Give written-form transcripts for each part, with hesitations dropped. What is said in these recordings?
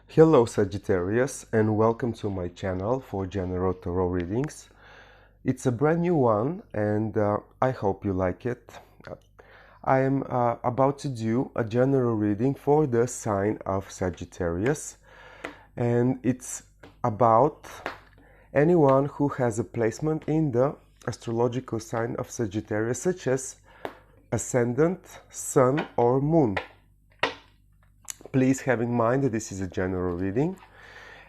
Hello Sagittarius, and welcome to my channel for general tarot readings. It's a brand new one and I hope you like it. I am about to do a general reading for the sign of Sagittarius, and it's about anyone who has a placement in the astrological sign of Sagittarius, such as ascendant, sun or moon. Please have in mind that this is a general reading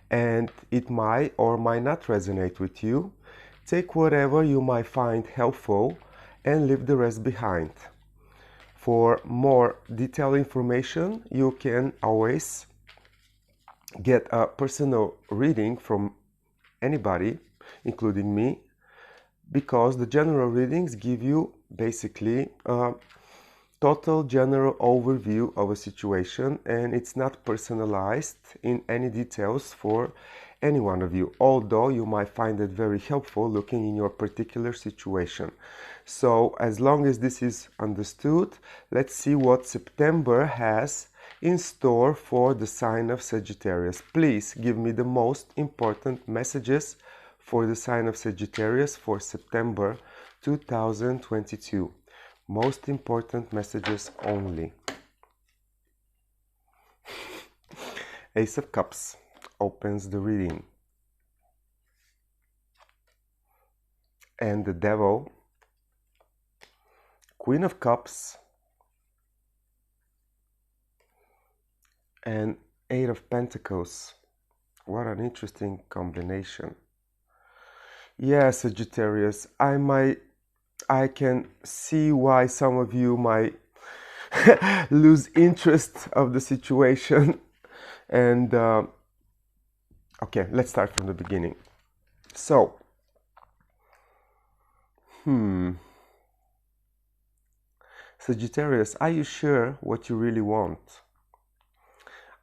and it might or might not resonate with you. Take whatever you might find helpful and leave the rest behind. For more detailed information, you can always get a personal reading from anybody, including me, because the general readings give you basically total general overview of a situation, and it's not personalized in any details for any one of you, although you might find it very helpful looking in your particular situation. So as long as this is understood, let's see what September has in store for the sign of Sagittarius. Please give me the most important messages for the sign of Sagittarius for September 2022. Most important messages only. Ace of Cups opens the reading. And the Devil. Queen of Cups. And Eight of Pentacles. What an interesting combination. Yeah, Sagittarius, I can see why some of you might lose interest of the situation. And okay, let's start from the beginning. So, Sagittarius, are you sure what you really want?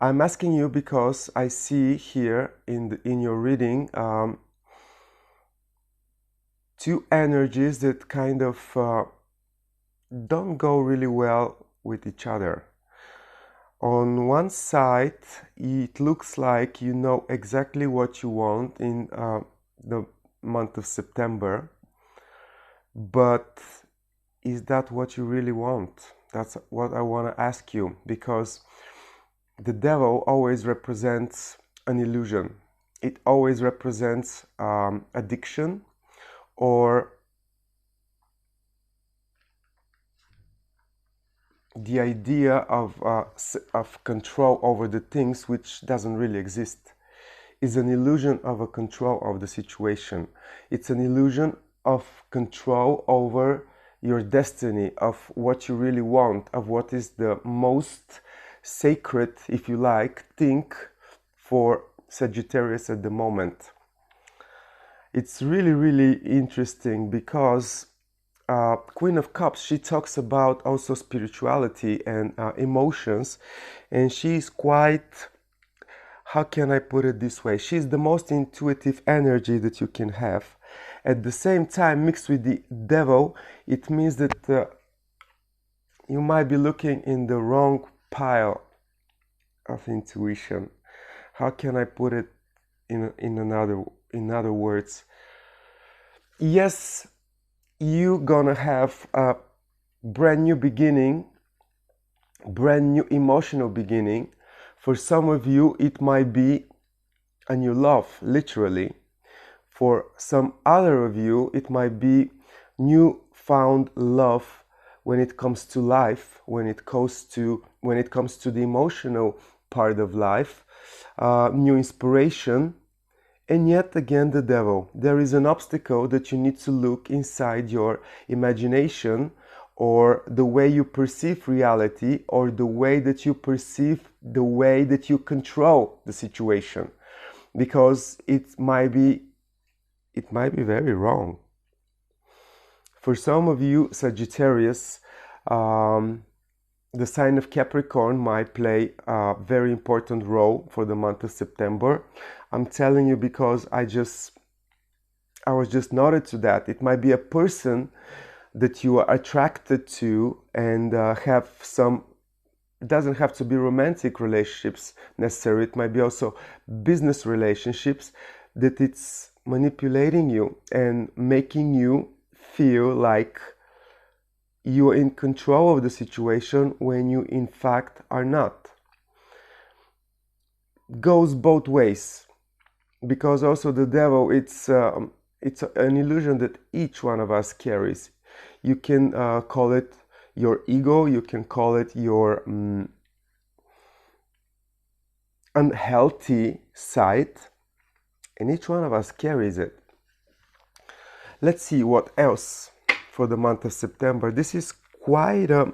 I'm asking you because I see here in your reading two energies that kind of don't go really well with each other. On one side, it looks like you know exactly what you want in the month of September, but is that what you really want? That's what I want to ask you, because the Devil always represents an illusion. It always represents addiction, or the idea of control over the things which doesn't really exist. Is an illusion of a control of the situation. It's an illusion of control over your destiny, of what you really want, of what is the most sacred, if you like, thing for Sagittarius at the moment. It's really, really interesting because Queen of Cups, she talks about also spirituality and emotions, and she's quite, how can I put it this way? She's the most intuitive energy that you can have. At the same time, mixed with the Devil, it means that you might be looking in the wrong pile of intuition. How can I put it in other words? Yes, you're gonna have a brand new beginning, brand new emotional beginning. For some of you, it might be a new love, literally. For some other of you, it might be newfound love when it comes to life, when it comes to the emotional part of life, new inspiration. And yet again, the Devil. There is an obstacle that you need to look inside your imagination, or the way you perceive reality, or the way that you perceive the way that you control the situation, because it might be very wrong. For some of you, Sagittarius, the sign of Capricorn might play a very important role for the month of September. I'm telling you because I was just noted to that. It might be a person that you are attracted to and have some it doesn't have to be romantic relationships necessarily. It might be also business relationships, that it's manipulating you and making you feel like you're in control of the situation when you in fact are not. Goes both ways, because also the devil, it's an illusion that each one of us carries. You can call it your ego, you can call it your unhealthy side, and each one of us carries it. Let's see what else for the month of September. This is quite a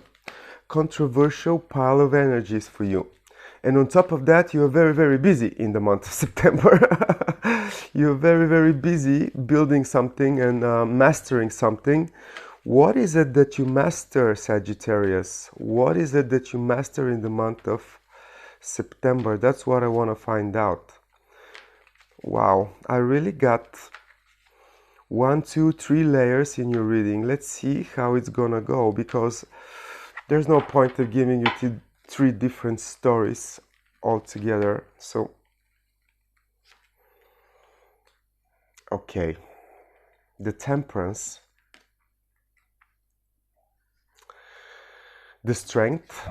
controversial pile of energies for you. And on top of that, you are very, very busy in the month of September. You're very, very busy building something and mastering something. What is it that you master, Sagittarius? What is it that you master in the month of September? That's what I want to find out. Wow, I really got 1, 2, 3 layers in your reading. Let's see how it's gonna go, because there's no point of giving you 3 different stories altogether. So, okay, the Temperance, the Strength,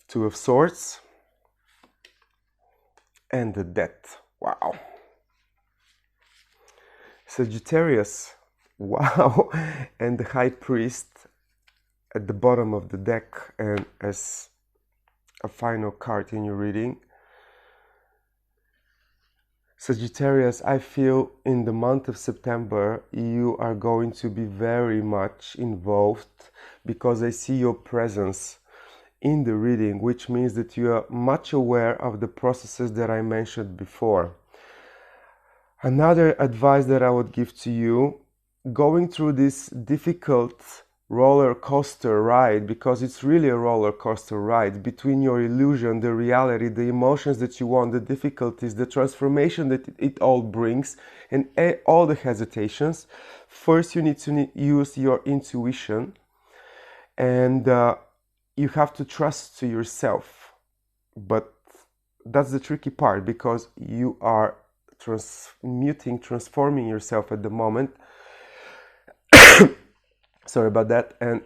2 of Swords, and the Death. Wow. Sagittarius, wow, and the High Priest at the bottom of the deck, and as a final card in your reading. Sagittarius, I feel in the month of September you are going to be very much involved, because I see your presence in the reading, which means that you are much aware of the processes that I mentioned before. Another advice that I would give to you, going through this difficult roller coaster ride, because it's really a roller coaster ride between your illusion, the reality, the emotions that you want, the difficulties, the transformation that it all brings, and all the hesitations. First, you need to use your intuition, and you have to trust to yourself. But that's the tricky part, because you are transforming yourself at the moment. Sorry about that. And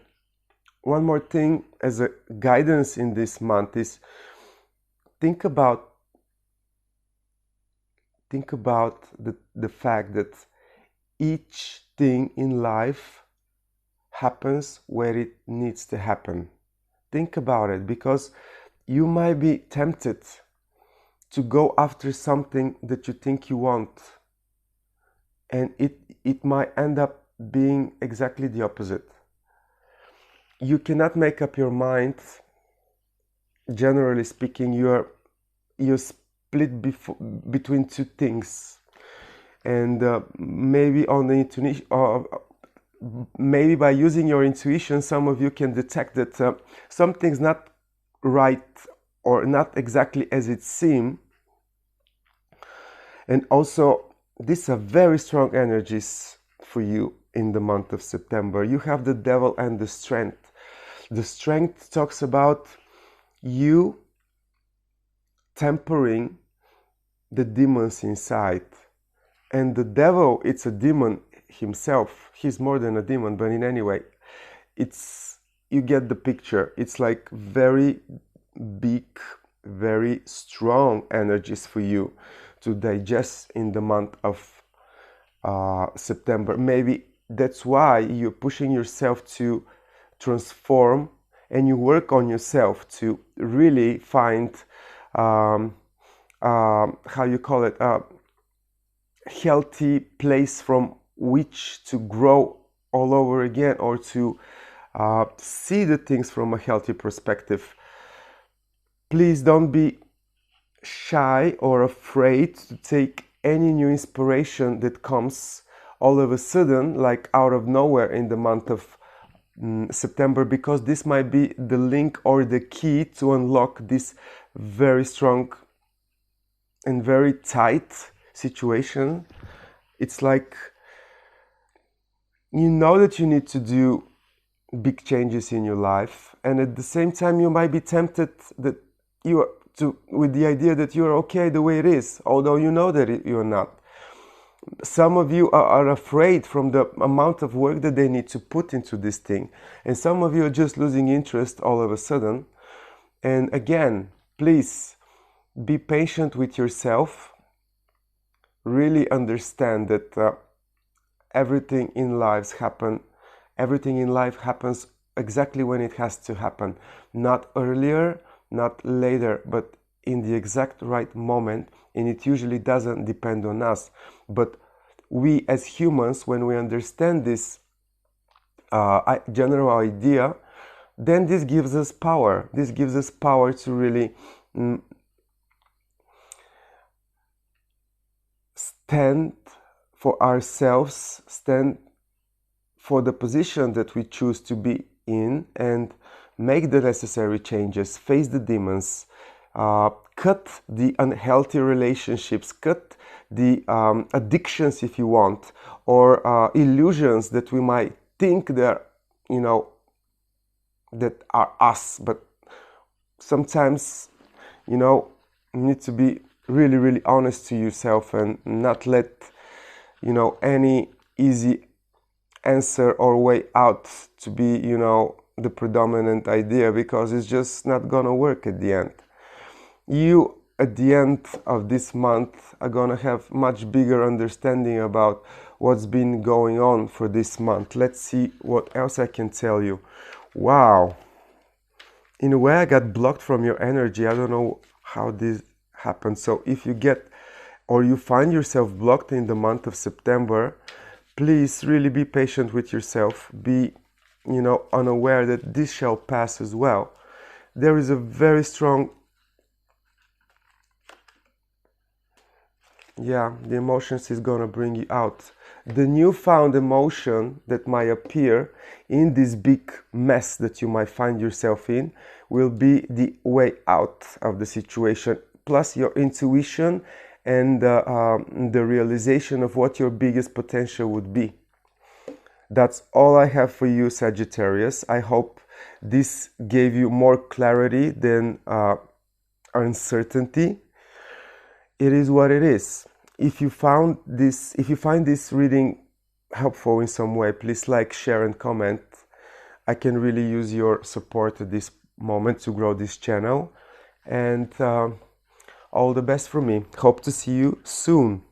one more thing as a guidance in this month is think about the fact that each thing in life happens where it needs to happen. Think about it, because you might be tempted to go after something that you think you want, and it might end up being exactly the opposite. You cannot make up your mind. Generally speaking, you're split between 2 things, and maybe on the intuition, maybe by using your intuition, some of you can detect that something's not right or not exactly as it seems. And also, these are very strong energies for you in the month of September. You have the Devil and the Strength. The Strength talks about you tempering the demons inside. And the Devil, it's a demon himself. He's more than a demon, but in any way, you get the picture. It's like very big, very strong energies for you to digest in the month of September. Maybe that's why you're pushing yourself to transform, and you work on yourself to really find how you call it, a healthy place from which to grow all over again, or to see the things from a healthy perspective. Please don't be shy or afraid to take any new inspiration that comes all of a sudden, like out of nowhere in the month of September, because this might be the link or the key to unlock this very strong and very tight situation. It's like you know that you need to do big changes in your life, and at the same time you might be tempted that you are with the idea that you're okay the way it is, although you know that you're not. Some of you are afraid from the amount of work that they need to put into this thing, and some of you are just losing interest all of a sudden. And again, please be patient with yourself. Really understand that everything in life happens exactly when it has to happen, not earlier, not later, but in the exact right moment. And it usually doesn't depend on us, but we as humans, when we understand this general idea, then this gives us power. This gives us power to really stand for ourselves, stand for the position that we choose to be in, and make the necessary changes, face the demons, cut the unhealthy relationships, cut the addictions, if you want, or illusions that we might think they're, that are us. But sometimes, you need to be really, really honest to yourself and not let, any easy answer or way out to be, the predominant idea, because it's just not gonna work at the end. You, at the end of this month, are gonna have much bigger understanding about what's been going on for this month. Let's see what else I can tell you. Wow. In a way, I got blocked from your energy. I don't know how this happened. So if you get, or you find yourself blocked in the month of September, please really be patient with yourself. Be, unaware that this shall pass as well. There is a very strong, the emotions is gonna bring you out. The newfound emotion that might appear in this big mess that you might find yourself in will be the way out of the situation, plus your intuition and the realization of what your biggest potential would be. That's all I have for you, Sagittarius. I hope this gave you more clarity than uncertainty. It is what it is. If you find this reading helpful in some way, please like, share, and comment. I can really use your support at this moment to grow this channel. And all the best from me. Hope to see you soon.